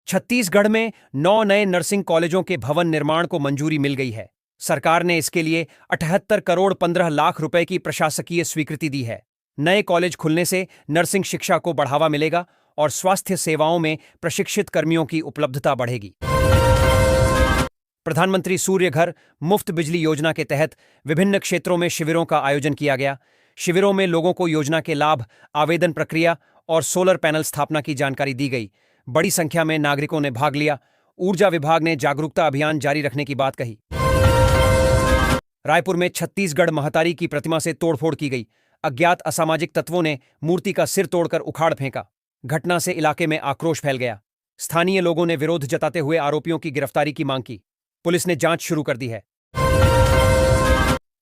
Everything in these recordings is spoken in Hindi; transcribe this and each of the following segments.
छत्तीसगढ़ में 9 नए नर्सिंग कॉलेजों के भवन निर्माण को मंजूरी मिल गई है। सरकार ने इसके लिए 78 करोड़ 15 लाख रुपए की प्रशासकीय स्वीकृति दी है। नए कॉलेज खुलने से नर्सिंग शिक्षा को बढ़ावा मिलेगा और स्वास्थ्य सेवाओं में प्रशिक्षित कर्मियों की उपलब्धता बढ़ेगी। प्रधानमंत्री सूर्य घर मुफ्त बिजली योजना के तहत विभिन्न क्षेत्रों में शिविरों का आयोजन किया गया। शिविरों में लोगों को योजना के लाभ, आवेदन प्रक्रिया और सोलर पैनल स्थापना की जानकारी दी गई। बड़ी संख्या में नागरिकों ने भाग लिया। ऊर्जा विभाग ने जागरूकता अभियान जारी रखने की बात कही। रायपुर में छत्तीसगढ़ महतारी की प्रतिमा से तोड़फोड़ की गई। अज्ञात असामाजिक तत्वों ने मूर्ति का सिर तोड़कर उखाड़ फेंका। घटना से इलाके में आक्रोश फैल गया। स्थानीय लोगों ने विरोध जताते हुए आरोपियों की गिरफ्तारी की मांग की। पुलिस ने जांच शुरू कर दी है।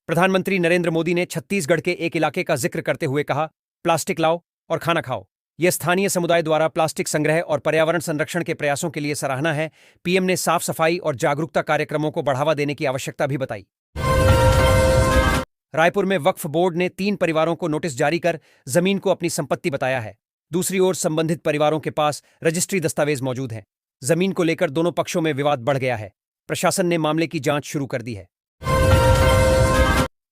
प्रधानमंत्री नरेंद्र मोदी ने छत्तीसगढ़ के एक इलाके का जिक्र करते हुए कहा, प्लास्टिक लाओ और खाना खाओ। यह स्थानीय समुदाय द्वारा प्लास्टिक संग्रह और पर्यावरण संरक्षण के प्रयासों के लिए सराहना है। पीएम ने साफ सफाई और जागरूकता कार्यक्रमों को बढ़ावा देने की आवश्यकता भी बताई। रायपुर में वक्फ बोर्ड ने 3 परिवारों को नोटिस जारी कर जमीन को अपनी संपत्ति बताया है। दूसरी ओर संबंधित परिवारों के पास रजिस्ट्री दस्तावेज मौजूद हैं। जमीन को लेकर दोनों पक्षों में विवाद बढ़ गया है। प्रशासन ने मामले की जांच शुरू कर दी है।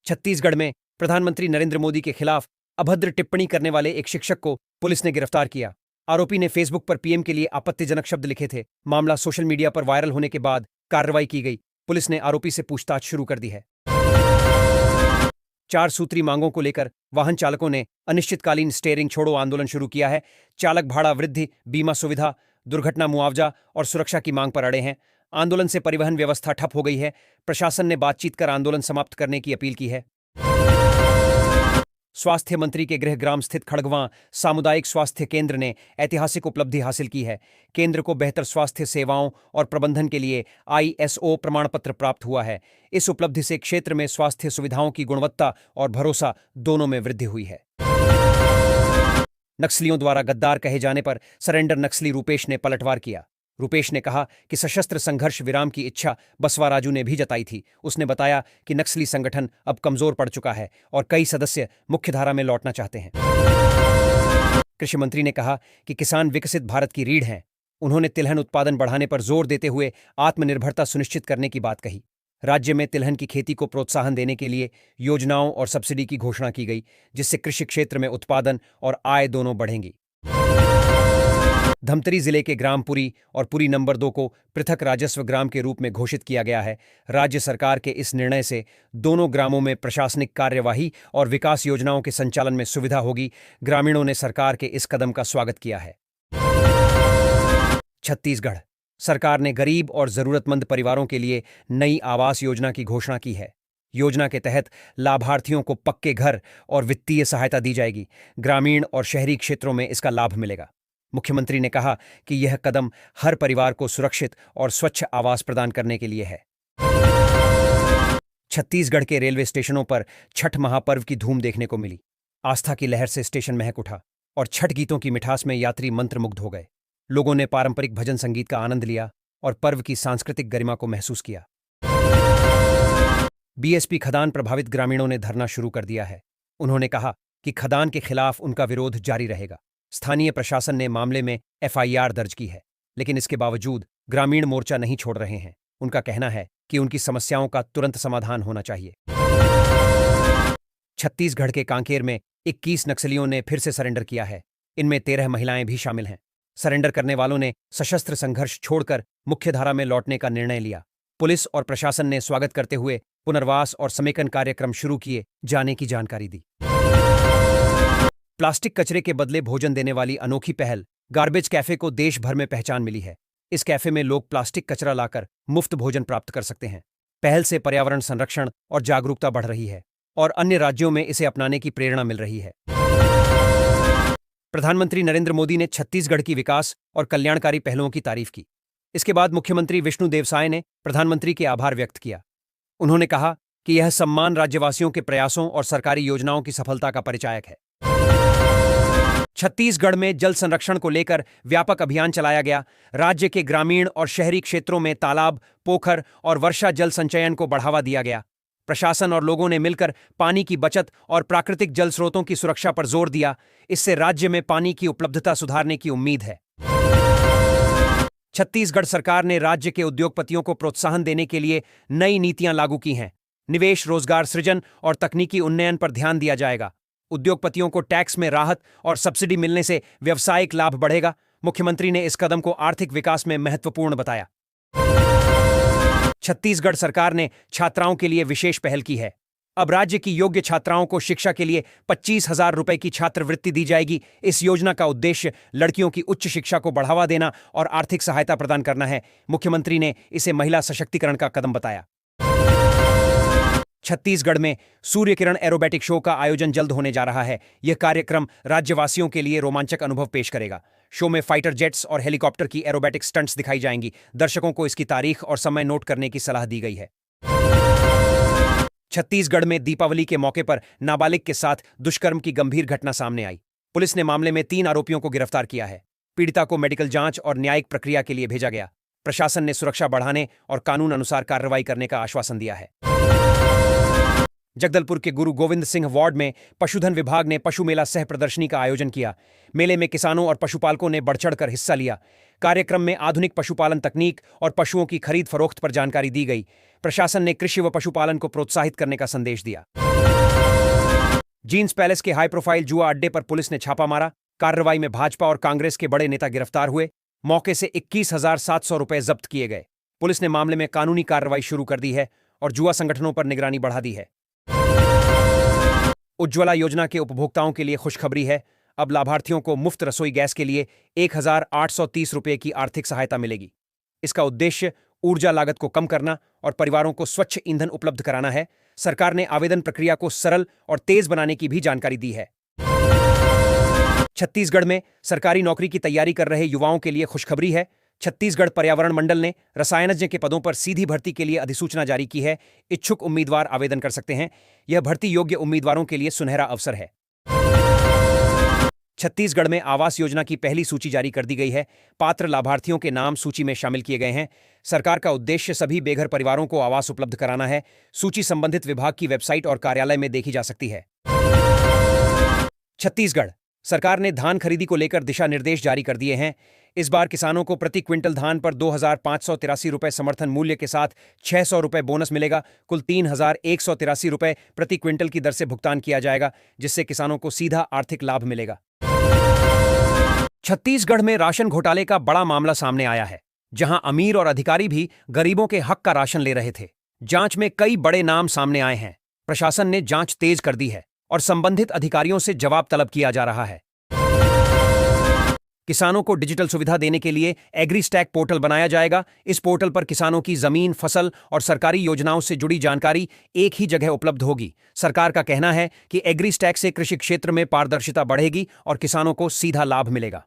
छत्तीसगढ़ में प्रधानमंत्री नरेंद्र मोदी के खिलाफ अभद्र टिप्पणी करने वाले एक शिक्षक को पुलिस ने गिरफ्तार किया। आरोपी ने फेसबुक पर पीएम के लिए आपत्तिजनक शब्द लिखे थे। मामला सोशल मीडिया पर वायरल होने के बाद कार्रवाई की गई। पुलिस ने आरोपी से पूछताछ शुरू कर दी है। 4 सूत्री मांगों को लेकर वाहन चालकों ने अनिश्चितकालीन स्टीयरिंग छोड़ो आंदोलन शुरू किया है। चालक भाड़ा वृद्धि, बीमा सुविधा, दुर्घटना मुआवजा और सुरक्षा की मांग पर अड़े हैं। आंदोलन से परिवहन व्यवस्था ठप हो गई है। प्रशासन ने बातचीत कर आंदोलन समाप्त करने की अपील की है। स्वास्थ्य मंत्री के गृहग्राम स्थित खड़गवां सामुदायिक स्वास्थ्य केंद्र ने ऐतिहासिक उपलब्धि हासिल की है। केंद्र को बेहतर स्वास्थ्य सेवाओं और प्रबंधन के लिए ISO प्रमाण पत्र प्राप्त हुआ है। इस उपलब्धि से क्षेत्र में स्वास्थ्य सुविधाओं की गुणवत्ता और भरोसा दोनों में वृद्धि हुई है। नक्सलियों द्वारा गद्दार कहे जाने पर सरेंडर नक्सली रूपेश ने पलटवार किया। रूपेश ने कहा कि सशस्त्र संघर्ष विराम की इच्छा बसवा राजू ने भी जताई थी। उसने बताया कि नक्सली संगठन अब कमजोर पड़ चुका है और कई सदस्य मुख्यधारा में लौटना चाहते हैं। कृषि मंत्री ने कहा कि किसान विकसित भारत की रीढ़ हैं। उन्होंने तिलहन उत्पादन बढ़ाने पर जोर देते हुए आत्मनिर्भरता सुनिश्चित करने की बात कही। राज्य में तिलहन की खेती को प्रोत्साहन देने के लिए योजनाओं और सब्सिडी की घोषणा की गई, जिससे कृषि क्षेत्र में उत्पादन और आय दोनों बढ़ेंगी। धमतरी जिले के ग्राम पुरी और पुरी नंबर 2 को पृथक राजस्व ग्राम के रूप में घोषित किया गया है। राज्य सरकार के इस निर्णय से दोनों ग्रामों में प्रशासनिक कार्यवाही और विकास योजनाओं के संचालन में सुविधा होगी। ग्रामीणों ने सरकार के इस कदम का स्वागत किया है। छत्तीसगढ़ सरकार ने गरीब और जरूरतमंद परिवारों के लिए नई आवास योजना की घोषणा की है। योजना के तहत लाभार्थियों को पक्के घर और वित्तीय सहायता दी जाएगी। ग्रामीण और शहरी क्षेत्रों में इसका लाभ मिलेगा। मुख्यमंत्री ने कहा कि यह कदम हर परिवार को सुरक्षित और स्वच्छ आवास प्रदान करने के लिए है। छत्तीसगढ़ के रेलवे स्टेशनों पर छठ महापर्व की धूम देखने को मिली। आस्था की लहर से स्टेशन महक उठा और छठ गीतों की मिठास में यात्री मंत्रमुग्ध हो गए। लोगों ने पारंपरिक भजन संगीत का आनंद लिया और पर्व की सांस्कृतिक गरिमा को महसूस किया। बीएसपी खदान प्रभावित ग्रामीणों ने धरना शुरू कर दिया है। उन्होंने कहा कि खदान के खिलाफ उनका विरोध जारी रहेगा। स्थानीय प्रशासन ने मामले में FIR दर्ज की है, लेकिन इसके बावजूद ग्रामीण मोर्चा नहीं छोड़ रहे हैं। उनका कहना है कि उनकी समस्याओं का तुरंत समाधान होना चाहिए। छत्तीसगढ़ के कांकेर में 21 नक्सलियों ने फिर से सरेंडर किया है। इनमें 13 महिलाएं भी शामिल हैं। सरेंडर करने वालों ने सशस्त्र संघर्ष छोड़कर मुख्यधारा में लौटने का निर्णय लिया। पुलिस और प्रशासन ने स्वागत करते हुए पुनर्वास और समेकन कार्यक्रम शुरू किए जाने की जानकारी दी। प्लास्टिक कचरे के बदले भोजन देने वाली अनोखी पहल गार्बेज कैफे को देश भर में पहचान मिली है। इस कैफे में लोग प्लास्टिक कचरा लाकर मुफ्त भोजन प्राप्त कर सकते हैं। पहल से पर्यावरण संरक्षण और जागरूकता बढ़ रही है और अन्य राज्यों में इसे अपनाने की प्रेरणा मिल रही है। प्रधानमंत्री नरेंद्र मोदी ने छत्तीसगढ़ की विकास और कल्याणकारी पहलों की तारीफ की। इसके बाद मुख्यमंत्री विष्णुदेव साय ने प्रधानमंत्री के आभार व्यक्त किया। उन्होंने कहा कि यह सम्मान राज्यवासियों के प्रयासों और सरकारी योजनाओं की सफलता का परिचायक है। छत्तीसगढ़ में जल संरक्षण को लेकर व्यापक अभियान चलाया गया। राज्य के ग्रामीण और शहरी क्षेत्रों में तालाब, पोखर और वर्षा जल संचयन को बढ़ावा दिया गया। प्रशासन और लोगों ने मिलकर पानी की बचत और प्राकृतिक जल स्रोतों की सुरक्षा पर जोर दिया। इससे राज्य में पानी की उपलब्धता सुधारने की उम्मीद है। छत्तीसगढ़ सरकार ने राज्य के उद्योगपतियों को प्रोत्साहन देने के लिए नई नीतियां लागू की हैं। निवेश, रोजगार सृजन और तकनीकी उन्नयन पर ध्यान दिया जाएगा। उद्योगपतियों को टैक्स में राहत और सब्सिडी मिलने से व्यावसायिक लाभ बढ़ेगा। मुख्यमंत्री ने इस कदम को आर्थिक विकास में महत्वपूर्ण बताया। छत्तीसगढ़ सरकार ने छात्राओं के लिए विशेष पहल की है। अब राज्य की योग्य छात्राओं को शिक्षा के लिए 25,000 रुपए की छात्रवृत्ति दी जाएगी। इस योजना का उद्देश्य लड़कियों की उच्च शिक्षा को बढ़ावा देना और आर्थिक सहायता प्रदान करना है। मुख्यमंत्री ने इसे महिला सशक्तिकरण का कदम बताया। छत्तीसगढ़ में सूर्य किरण एरोबैटिक शो का आयोजन जल्द होने जा रहा है। यह कार्यक्रम राज्यवासियों के लिए रोमांचक अनुभव पेश करेगा। शो में फाइटर जेट्स और हेलीकॉप्टर की एरोबैटिक स्टंट्स दिखाई जाएंगी। दर्शकों को इसकी तारीख और समय नोट करने की सलाह दी गई है। छत्तीसगढ़ में दीपावली के मौके पर नाबालिग के साथ दुष्कर्म की गंभीर घटना सामने आई। पुलिस ने मामले में 3 आरोपियों को गिरफ्तार किया है। पीड़िता को मेडिकल जांच और न्यायिक प्रक्रिया के लिए भेजा गया। प्रशासन ने सुरक्षा बढ़ाने और कानून अनुसार कार्रवाई करने का आश्वासन दिया है। जगदलपुर के गुरु गोविंद सिंह वार्ड में पशुधन विभाग ने पशु मेला सह प्रदर्शनी का आयोजन किया। मेले में किसानों और पशुपालकों ने बढ़ चढ़कर हिस्सा लिया। कार्यक्रम में आधुनिक पशुपालन तकनीक और पशुओं की खरीद फरोख्त पर जानकारी दी गई। प्रशासन ने कृषि व पशुपालन को प्रोत्साहित करने का संदेश दिया। जीन्स पैलेस के हाई प्रोफाइल जुआ अड्डे पर पुलिस ने छापा मारा। कार्रवाई में भाजपा और कांग्रेस के बड़े नेता गिरफ्तार हुए। मौके से 21,700 रुपए जब्त किए गए। पुलिस ने मामले में कानूनी कार्रवाई शुरू कर दी है और जुआ संगठनों पर निगरानी बढ़ा दी है। उज्ज्वला योजना के उपभोक्ताओं के लिए खुशखबरी है। अब लाभार्थियों को मुफ्त रसोई गैस के लिए 1,830 रुपये की आर्थिक सहायता मिलेगी। इसका उद्देश्य ऊर्जा लागत को कम करना और परिवारों को स्वच्छ ईंधन उपलब्ध कराना है। सरकार ने आवेदन प्रक्रिया को सरल और तेज बनाने की भी जानकारी दी है। छत्तीसगढ़ में सरकारी नौकरी की तैयारी कर रहे युवाओं के लिए खुशखबरी है। छत्तीसगढ़ पर्यावरण मंडल ने रसायनज्ञ के पदों पर सीधी भर्ती के लिए अधिसूचना जारी की है। इच्छुक उम्मीदवार आवेदन कर सकते हैं। यह भर्ती योग्य उम्मीदवारों के लिए सुनहरा अवसर है। छत्तीसगढ़ में आवास योजना की पहली सूची जारी कर दी गई है। पात्र लाभार्थियों के नाम सूची में शामिल किए गए हैं। सरकार का उद्देश्य सभी बेघर परिवारों को आवास उपलब्ध कराना है। सूची संबंधित विभाग की वेबसाइट और कार्यालय में देखी जा सकती है। छत्तीसगढ़ सरकार ने धान खरीदी को लेकर दिशा निर्देश जारी कर दिए हैं। इस बार किसानों को प्रति क्विंटल धान पर 2,583 रुपए समर्थन मूल्य के साथ 600 रुपए बोनस मिलेगा। कुल 3,183 रुपए प्रति क्विंटल की दर से भुगतान किया जाएगा, जिससे किसानों को सीधा आर्थिक लाभ मिलेगा। छत्तीसगढ़ में राशन घोटाले का बड़ा मामला सामने आया है, जहां अमीर और अधिकारी भी गरीबों के हक का राशन ले रहे थे। जांच में कई बड़े नाम सामने आए हैं। प्रशासन ने जांच तेज कर दी है और संबंधित अधिकारियों से जवाब तलब किया जा रहा है। किसानों को डिजिटल सुविधा देने के लिए एग्रीस्टैक पोर्टल बनाया जाएगा। इस पोर्टल पर किसानों की जमीन, फसल और सरकारी योजनाओं से जुड़ी जानकारी एक ही जगह उपलब्ध होगी। सरकार का कहना है कि एग्रीस्टैक से कृषि क्षेत्र में पारदर्शिता बढ़ेगी और किसानों को सीधा लाभ मिलेगा।